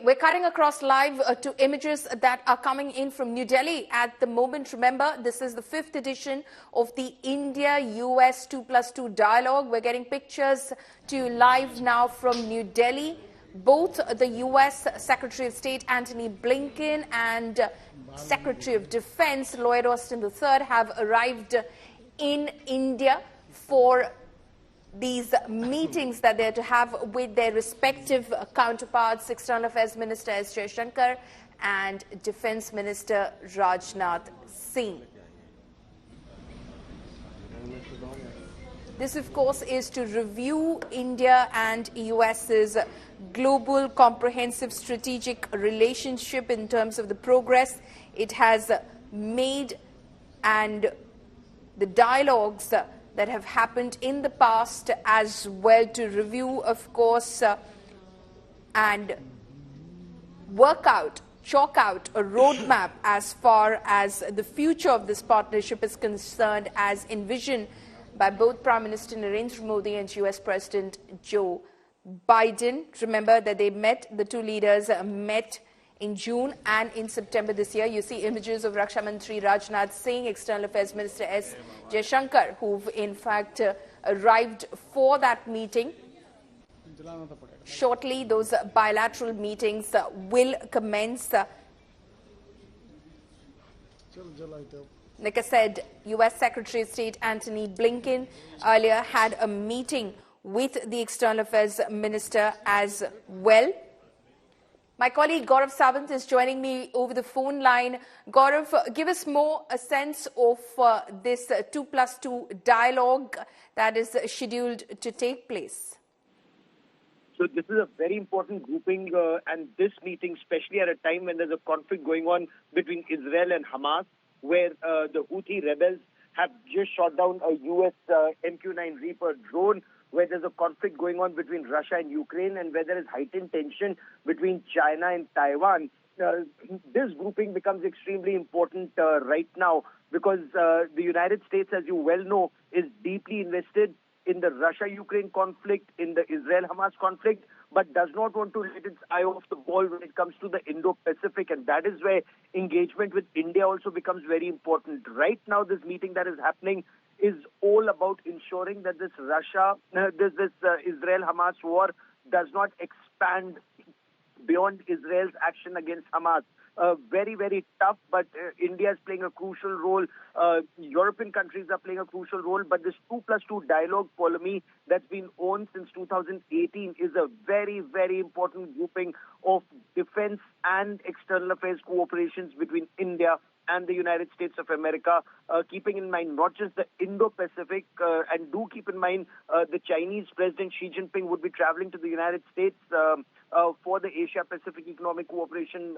we're cutting across live to images that are coming in from New Delhi at the moment. Remember, this is the 5th edition of the India-US 2+2 dialogue. We're getting pictures to you live now from New Delhi. Both the US Secretary of State Antony Blinken and Secretary of Defense Lloyd Austin III have arrived in India for these meetings that they're to have with their respective counterparts, External Affairs Minister S. Jaishankar and Defense Minister Rajnath Singh. This, of course, is to review India and US's global comprehensive strategic relationship in terms of the progress it has made and the dialogues that have happened in the past, as well, to review, of course, and chalk out a roadmap as far as the future of this partnership is concerned, as envisioned by both Prime Minister Narendra Modi and US President Joe Biden. Remember that the two leaders met in June and in September this year. You see images of Raksha Mantri Rajnath Singh, External Affairs Minister S. Jaishankar, who've in fact arrived for that meeting. Shortly, those bilateral meetings will commence. Like I said, US Secretary of State Antony Blinken earlier had a meeting with the External Affairs Minister as well. My colleague Gaurav Sawant is joining me over the phone line. Gaurav, give us more a sense of this 2+2 dialogue that is scheduled to take place. So this is a very important grouping, and this meeting, especially at a time when there's a conflict going on between Israel and Hamas, where the Houthi rebels have just shot down a US MQ-9 Reaper drone, where there's a conflict going on between Russia and Ukraine, and where there is heightened tension between China and Taiwan. This grouping becomes extremely important right now because the United States, as you well know, is deeply invested in the Russia-Ukraine conflict, in the Israel-Hamas conflict, but does not want to let its eye off the ball when it comes to the Indo-Pacific, and that is where engagement with India also becomes very important. Right now, this meeting that is happening is all about ensuring that this Israel-Hamas war does not expand beyond Israel's action against Hamas. Very, very tough, but India is playing a crucial role. European countries are playing a crucial role, but this 2+2 dialogue, Polemy, that's been on since 2018 is a very, very important grouping of defense and external affairs cooperations between India and the United States of America, keeping in mind not just the Indo-Pacific, and do keep in mind the Chinese President Xi Jinping would be traveling to the United States for the Asia-Pacific Economic Cooperation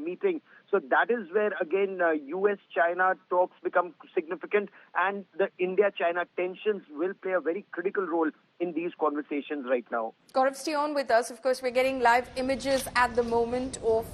meeting. So that is where, again, US-China talks become significant, and the India-China tensions will play a very critical role in these conversations right now. Gaurav, stay on with us. Of course, we're getting live images at the moment of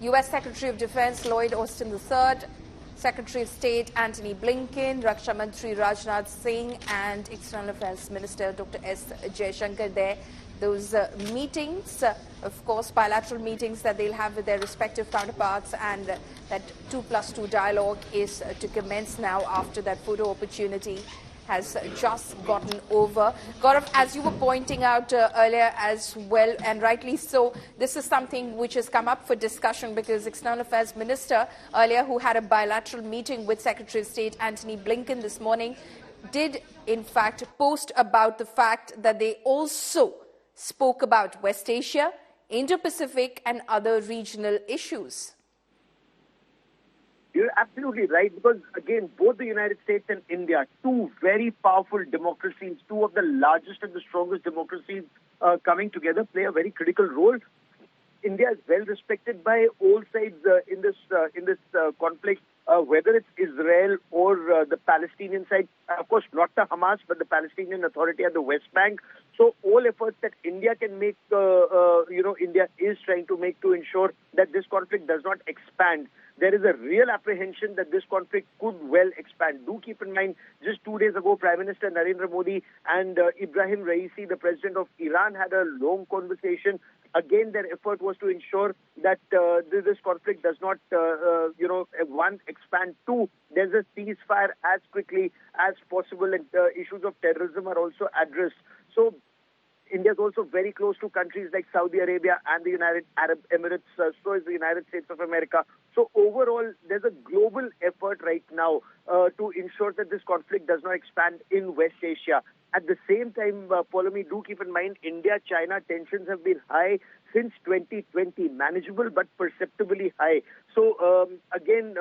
US Secretary of Defense Lloyd Austin III, Secretary of State Antony Blinken, Raksha Mantri Rajnath Singh and External Affairs Minister Dr. S. Jaishankar there. Those meetings, of course, bilateral meetings that they'll have with their respective counterparts, and that 2+2 dialogue is to commence now after that photo opportunity has just gotten over. Gaurav, as you were pointing out earlier as well, and rightly so, this is something which has come up for discussion because External Affairs Minister earlier, who had a bilateral meeting with Secretary of State Antony Blinken this morning, did in fact post about the fact that they also spoke about West Asia, Indo-Pacific and other regional issues. You're absolutely right, because again, both the United States and India, two very powerful democracies, two of the largest and the strongest democracies coming together, play a very critical role. India is well respected by all sides in this conflict, whether it's Israel or the Palestinian side. Of course, not the Hamas, but the Palestinian Authority at the West Bank. So all efforts that India can make, India is trying to make to ensure that this conflict does not expand. There is a real apprehension that this conflict could well expand. Do keep in mind, just 2 days ago, Prime Minister Narendra Modi and Ibrahim Raisi, the president of Iran, had a long conversation. Again, their effort was to ensure that this conflict does not, one, expand. Two, there's a ceasefire as quickly as possible, and issues of terrorism are also addressed. So India is also very close to countries like Saudi Arabia and the United Arab Emirates, so is the United States of America. So overall, there's a global effort right now to ensure that this conflict does not expand in West Asia. At the same time, Paulomi, do keep in mind, India-China tensions have been high since 2020, manageable but perceptibly high. So again,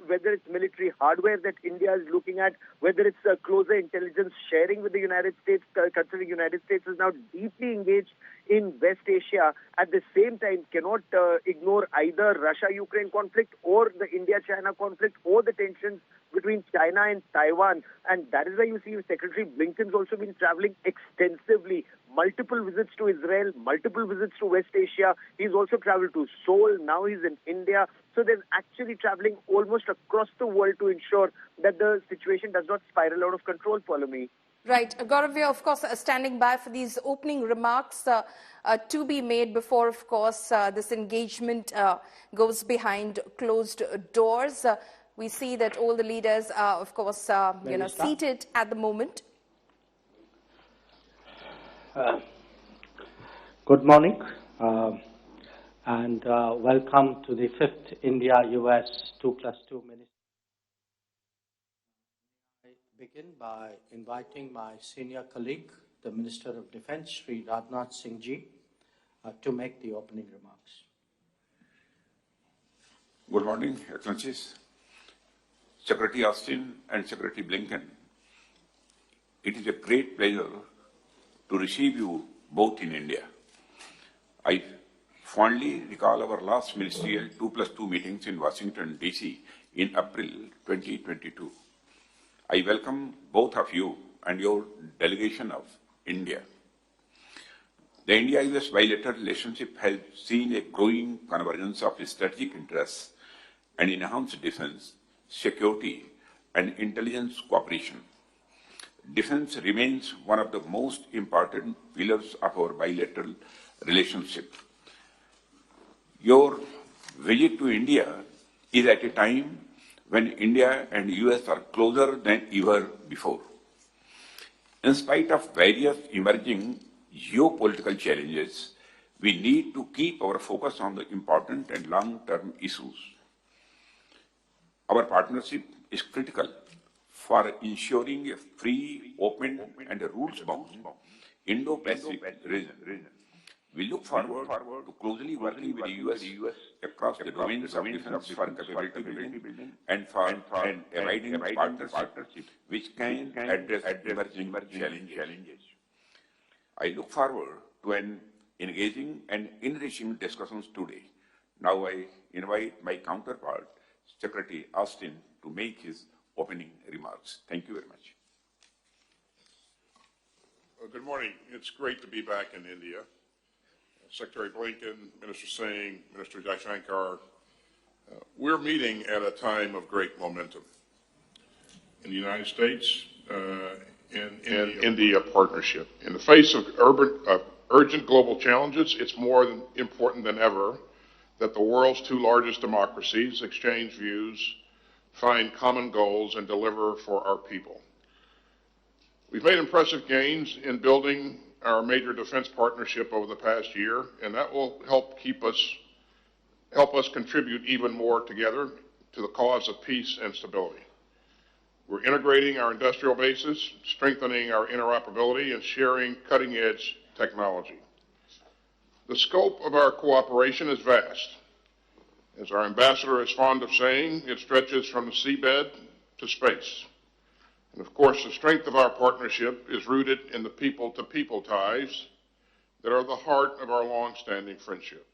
whether it's military hardware that India is looking at, whether it's closer intelligence sharing with the United States, considering the United States is now deeply engaged in West Asia, at the same time cannot ignore either Russia-Ukraine conflict or the India-China conflict or the tensions between China and Taiwan. And that is why you see Secretary Blinken's also been traveling extensively, multiple visits to Israel, multiple visits to West Asia. He's also traveled to Seoul. Now he's in India. So they're actually traveling almost across the world to ensure that the situation does not spiral out of control, Paulomi. Right. Gaurav, we are, of course, standing by for these opening remarks to be made before, of course, this engagement goes behind closed doors. We see that all the leaders are, of course, seated at the moment. Good morning and welcome to the 5th India-US 2+2 Ministerial. I begin by inviting my senior colleague, the Minister of Defense, Sri Rajnath Singh Ji, to make the opening remarks. Good morning, Excellencies. Secretary Austin and Secretary Blinken, it is a great pleasure to receive you both in India. I fondly recall our last ministerial 2+2 meetings in Washington, D.C. in April 2022. I welcome both of you and your delegation of India. The India-US bilateral relationship has seen a growing convergence of strategic interests and enhanced defense, security, and intelligence cooperation. Defense remains one of the most important pillars of our bilateral relationship. Your visit to India is at a time when India and US are closer than ever before. In spite of various emerging geopolitical challenges, we need to keep our focus on the important and long-term issues. Our partnership is critical for ensuring a free, open, and rules-bound Indo-pacific region. We look forward to closely working with the US across the domains of defense for capability building and for an abiding partnership which can address emerging challenges. I look forward to an engaging and enriching discussions today. Now I invite my counterpart, Secretary Austin, to make his opening remarks. Thank you very much. Well, good morning. It's great to be back in India. Secretary Blinken, Minister Singh, Minister Jaishankar, we're meeting at a time of great momentum. In the United States, in India partnership. In the face of urgent global challenges, it's more important than ever that the world's two largest democracies exchange views, find common goals, and deliver for our people. We've made impressive gains in building our major defense partnership over the past year, and that will help us contribute even more together to the cause of peace and stability. We're integrating our industrial bases, strengthening our interoperability, and sharing cutting-edge technology. The scope of our cooperation is vast. As our ambassador is fond of saying, it stretches from the seabed to space. And of course, the strength of our partnership is rooted in the people-to-people ties that are the heart of our long-standing friendship.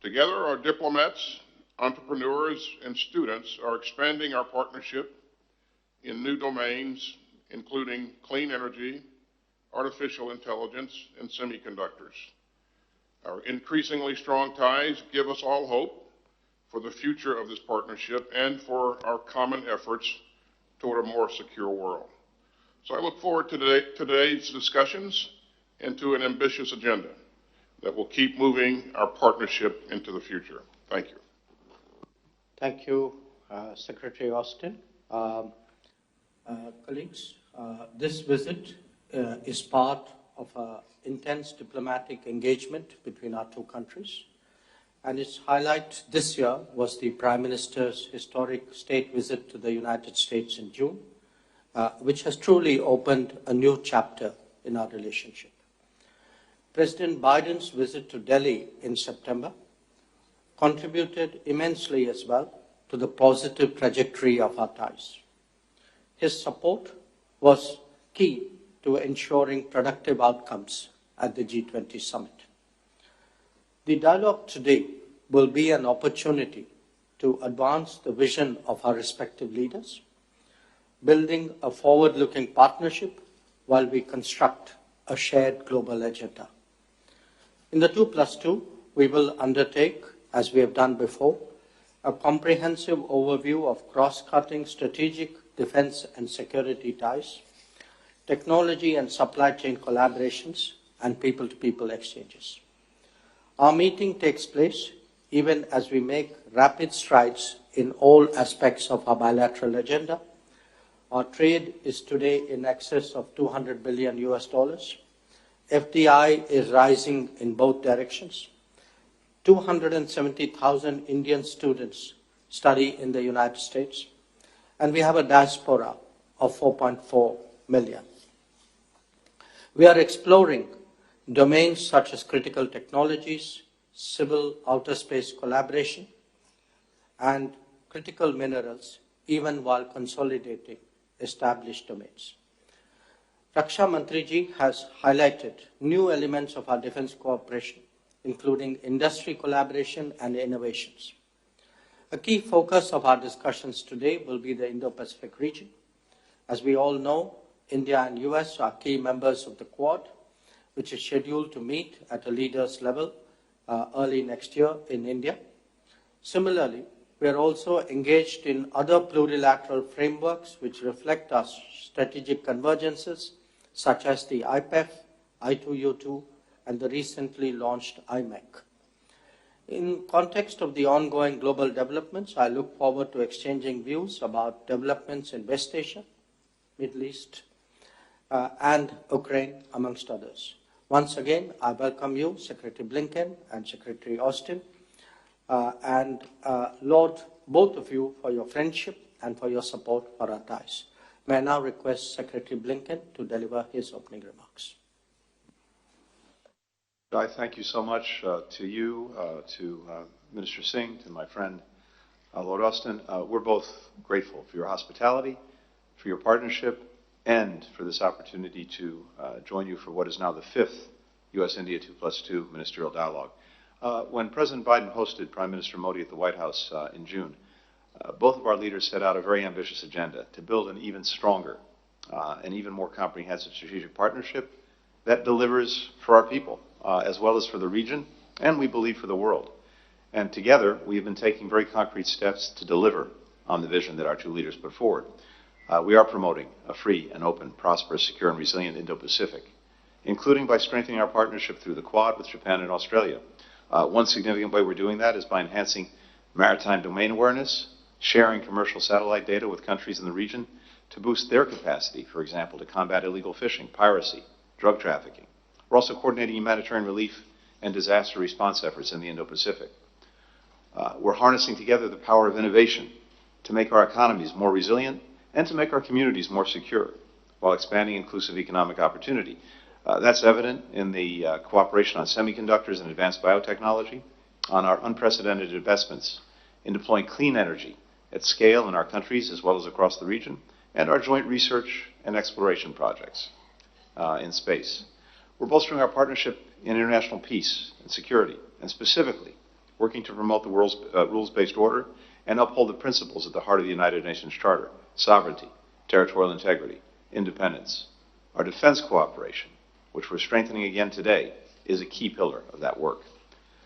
Together, our diplomats, entrepreneurs, and students are expanding our partnership in new domains, including clean energy, artificial intelligence, and semiconductors. Our increasingly strong ties give us all hope for the future of this partnership and for our common efforts toward a more secure world. So I look forward to today's discussions and to an ambitious agenda that will keep moving our partnership into the future. Thank you. Thank you, Secretary Austin. Colleagues, this visit is part of an intense diplomatic engagement between our two countries. And its highlight this year was the Prime Minister's historic state visit to the United States in June, which has truly opened a new chapter in our relationship. President Biden's visit to Delhi in September contributed immensely as well to the positive trajectory of our ties. His support was key to ensuring productive outcomes at the G20 summit. The dialogue today will be an opportunity to advance the vision of our respective leaders, building a forward-looking partnership while we construct a shared global agenda. In the 2+2, we will undertake, as we have done before, a comprehensive overview of cross-cutting strategic defense and security ties, technology and supply chain collaborations, and people-to-people exchanges. Our meeting takes place even as we make rapid strides in all aspects of our bilateral agenda. Our trade is today in excess of $200 billion US. FDI is rising in both directions. 270,000 Indian students study in the United States, and we have a diaspora of 4.4 million. We are exploring domains such as critical technologies, civil outer space collaboration, and critical minerals, even while consolidating established domains. Raksha Mantriji has highlighted new elements of our defense cooperation, including industry collaboration and innovations. A key focus of our discussions today will be the Indo-Pacific region. As we all know, India and US are key members of the Quad, which is scheduled to meet at a leaders level early next year in India. Similarly, we are also engaged in other plurilateral frameworks which reflect our strategic convergences, such as the IPEF, I2U2, and the recently launched IMEC. In context of the ongoing global developments, I look forward to exchanging views about developments in West Asia, Middle East, and Ukraine, amongst others. Once again, I welcome you, Secretary Blinken and Secretary Austin, and laud both of you for your friendship and for your support for our ties. May I now request Secretary Blinken to deliver his opening remarks. I thank you so much to you, to Minister Singh, to my friend Lord Austin. We're both grateful for your hospitality, for your partnership, and for this opportunity to join you for what is now the 5th U.S.-India 2+2 Ministerial Dialogue. When President Biden hosted Prime Minister Modi at the White House in June, both of our leaders set out a very ambitious agenda to build an even stronger and even more comprehensive strategic partnership that delivers for our people, as well as for the region, and we believe for the world. And together, we have been taking very concrete steps to deliver on the vision that our two leaders put forward. We are promoting a free and open, prosperous, secure, and resilient Indo-Pacific, including by strengthening our partnership through the Quad with Japan and Australia. One significant way we're doing that is by enhancing maritime domain awareness, sharing commercial satellite data with countries in the region to boost their capacity, for example, to combat illegal fishing, piracy, drug trafficking. We're also coordinating humanitarian relief and disaster response efforts in the Indo-Pacific. We're harnessing together the power of innovation to make our economies more resilient and to make our communities more secure while expanding inclusive economic opportunity. That's evident in the cooperation on semiconductors and advanced biotechnology, on our unprecedented investments in deploying clean energy at scale in our countries as well as across the region, and our joint research and exploration projects in space. We're bolstering our partnership in international peace and security, and specifically working to promote the world's rules-based order and uphold the principles at the heart of the United Nations Charter: sovereignty, territorial integrity, independence. Our defense cooperation which we're strengthening again today, is a key pillar of that work.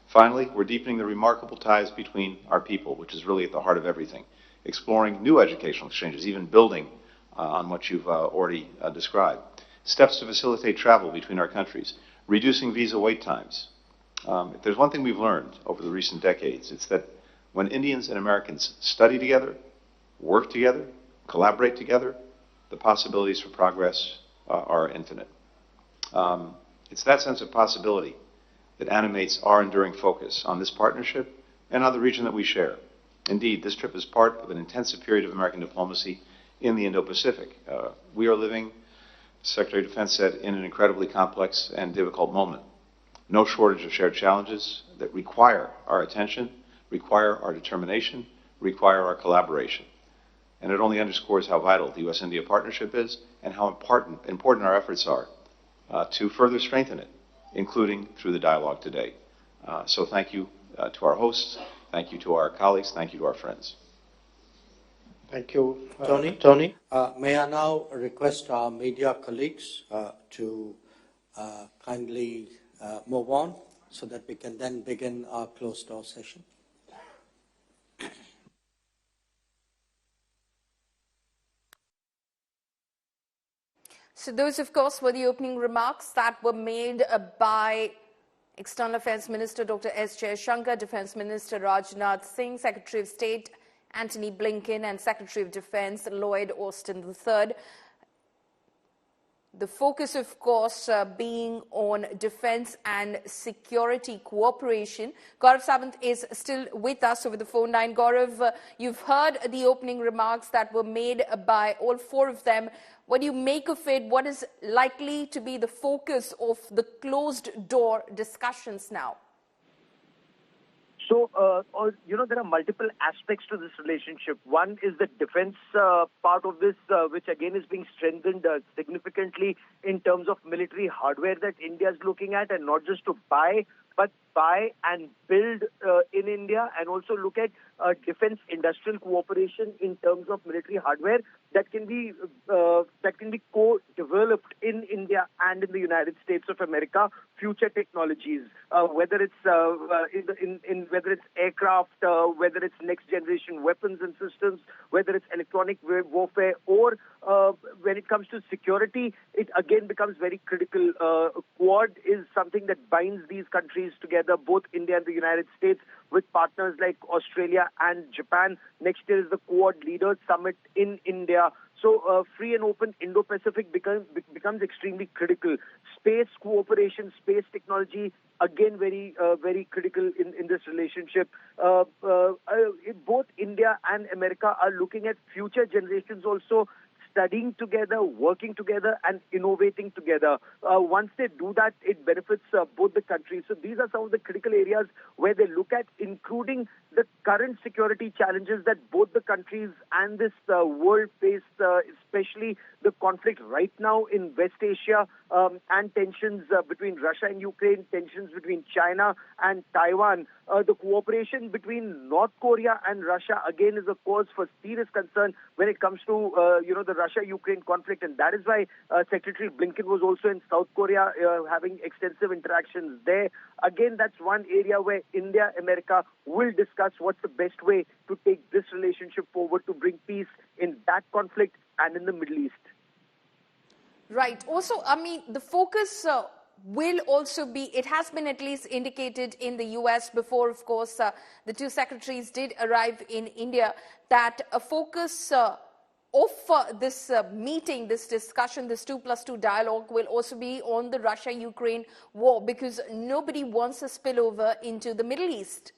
Finally, we're deepening the remarkable ties between our people, which is really at the heart of everything, exploring new educational exchanges, even building on what you've already described, steps to facilitate travel between our countries, reducing visa wait times. If there's one thing we've learned over the recent decades, it's that when Indians and Americans study together, work together, collaborate together, the possibilities for progress are infinite. It's that sense of possibility that animates our enduring focus on this partnership and on the region that we share. Indeed, this trip is part of an intensive period of American diplomacy in the Indo-Pacific. We are living, Secretary of Defense said, in an incredibly complex and difficult moment. No shortage of shared challenges that require our attention, require our determination, require our collaboration. And it only underscores how vital the U.S.-India partnership is and how important our efforts are to further strengthen it, including through the dialogue today. So thank you to our hosts, thank you to our colleagues, thank you to our friends. Thank you, Tony. May I now request our media colleagues to kindly move on so that we can then begin our closed-door session. So those, of course, were the opening remarks that were made by External Affairs Minister Dr. S. Jaishankar, Defense Minister Rajnath Singh, Secretary of State Antony Blinken, and Secretary of Defense Lloyd Austin III. The focus, of course, being on defense and security cooperation. Gaurav Sawant is still with us over the phone line. Gaurav, you've heard the opening remarks that were made by all four of them. What do you make of it? What is likely to be the focus of the closed-door discussions now? So, there are multiple aspects to this relationship. One is the defense part of this, which again is being strengthened significantly in terms of military hardware that India is looking at, and not just to buy, but buy and build in India, and also look at defense industrial cooperation in terms of military hardware that can be co-developed in India and in the United States of America. Future technologies, whether it's whether it's aircraft, whether it's next generation weapons and systems, whether it's electronic warfare, or when it comes to security, it again becomes very critical. Quad is something that binds these countries together, both India and the United States, with partners like Australia and Japan. Next year is the Quad Leaders Summit in India. So free and open Indo-Pacific becomes extremely critical. Space cooperation, space technology, again very critical in this relationship. Both India and America are looking at future generations also studying together, working together, and innovating together. Once they do that, it benefits both the countries. So these are some of the critical areas where they look at, including the current security challenges that both the countries and this world face, especially the conflict right now in West Asia, and tensions between Russia and Ukraine, tensions between China and Taiwan. The cooperation between North Korea and Russia, again, is a cause for serious concern when it comes to, the Russia-Ukraine conflict. And that is why Secretary Blinken was also in South Korea having extensive interactions there. Again, that's one area where India, America will discuss what's the best way to take this relationship forward to bring peace in that conflict and in the Middle East. Right. Also, the focus will also be, it has been at least indicated in the US before, of course, the two secretaries did arrive in India, that a focus of this meeting, this discussion, this 2+2 dialogue will also be on the Russia-Ukraine war, because nobody wants a spillover into the Middle East.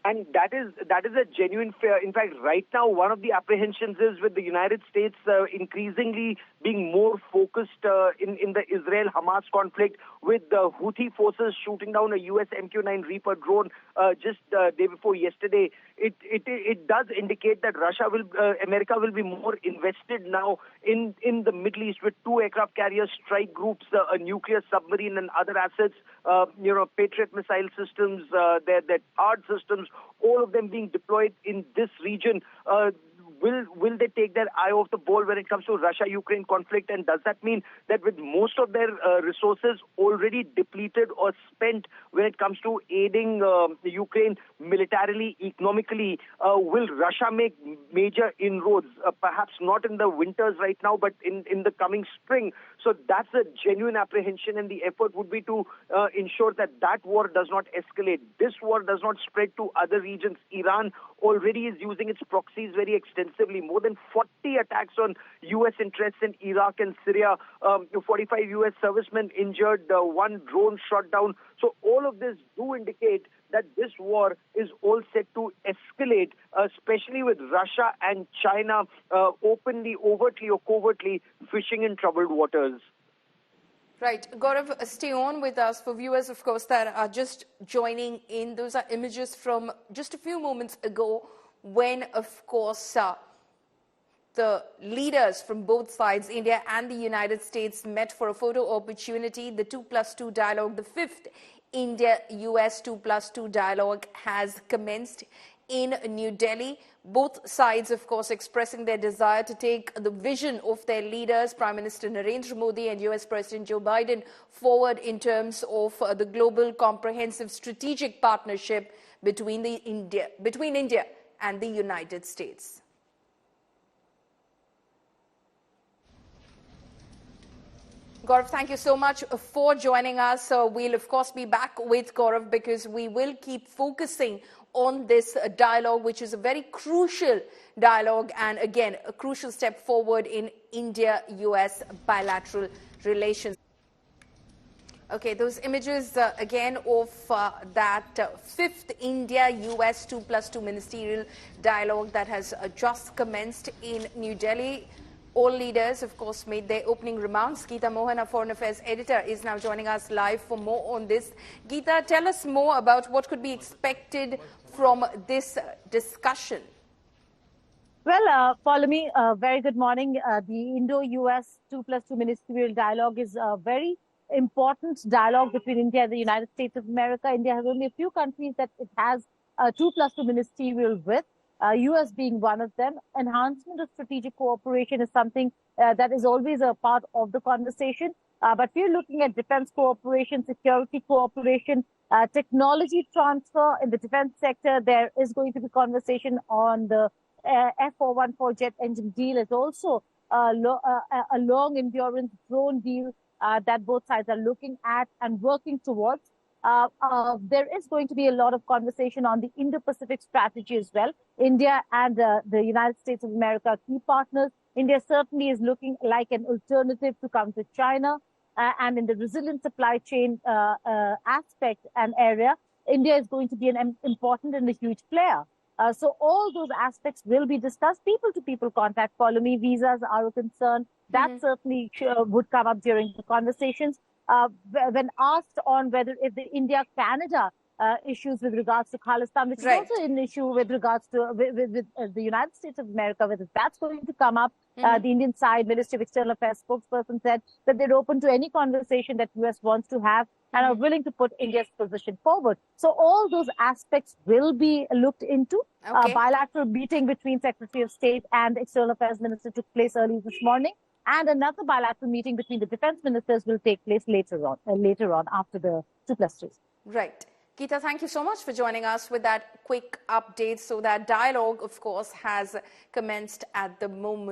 And that is a genuine fear. In fact, right now, one of the apprehensions is with the United States increasingly being more focused in the Israel-Hamas conflict, with the Houthi forces shooting down a U.S. MQ-9 Reaper drone just day before yesterday. It does indicate that America will be more invested now in the Middle East, with 2 aircraft carriers, strike groups, a nuclear submarine, and other assets. Patriot missile systems, their THAAD systems, all of them being deployed in this region. Will they take their eye off the ball when it comes to Russia-Ukraine conflict? And does that mean that with most of their resources already depleted or spent when it comes to aiding Ukraine militarily, economically, will Russia make major inroads? Perhaps not in the winters right now, but in the coming spring. So that's a genuine apprehension, and the effort would be to ensure that that war does not escalate. This war does not spread to other regions. Iran already is using its proxies very extensively. More than 40 attacks on U.S. interests in Iraq and Syria, 45 U.S. servicemen injured, one drone shot down. So all of this do indicate that this war is all set to escalate, especially with Russia and China openly, overtly or covertly fishing in troubled waters. Right. Gaurav, stay on with us. For viewers, of course, that are just joining in, those are images from just a few moments ago when, of course, the leaders from both sides, India and the United States, met for a photo opportunity. The 2+2 dialogue, the fifth India-US 2+2 dialogue has commenced in New Delhi. Both sides, of course, expressing their desire to take the vision of their leaders, Prime Minister Narendra Modi and US President Joe Biden, forward in terms of the global comprehensive strategic partnership between India and the United States. Gaurav, thank you so much for joining us. We'll, of course, be back with Gaurav because we will keep focusing on this dialogue, which is a very crucial dialogue and, again, a crucial step forward in India-US bilateral relations. Okay, those images, again, of that fifth India-US 2+2 Ministerial Dialogue that has just commenced in New Delhi. All leaders, of course, made their opening remarks. Geeta Mohan, our Foreign Affairs editor, is now joining us live for more on this. Geeta, tell us more about what could be expected from this discussion. Well, Paulami, very good morning. The Indo-US 2+2 Ministerial Dialogue is a very important dialogue between India and the United States of America. India has only a few countries that it has a 2+2 Ministerial with. US being one of them. Enhancement of strategic cooperation is something that is always a part of the conversation. But we're looking at defense cooperation, security cooperation, technology transfer in the defense sector. There is going to be conversation on the F414 jet engine deal. Is also a long endurance drone deal that both sides are looking at and working towards. There is going to be a lot of conversation on the Indo-Pacific strategy as well. India and the United States of America are key partners. India certainly is looking like an alternative to come to China. And in the resilient supply chain aspect and area, India is going to be an important and a huge player. So all those aspects will be discussed. People-to-people contact, follow me, visas are a concern. That certainly would come up during the conversations. When asked on whether if the India-Canada issues with regards to Khalistan, which is also an issue with regards to with the United States of America, whether that's going to come up, the Indian side, Ministry of External Affairs spokesperson said that they're open to any conversation that US wants to have and are willing to put India's position forward. So all those aspects will be looked into. A bilateral meeting between Secretary of State and External Affairs Minister took place early this morning. And another bilateral meeting between the defense ministers will take place later on after the 2+2. Right. Geeta, thank you so much for joining us with that quick update. So that dialogue, of course, has commenced at the moment.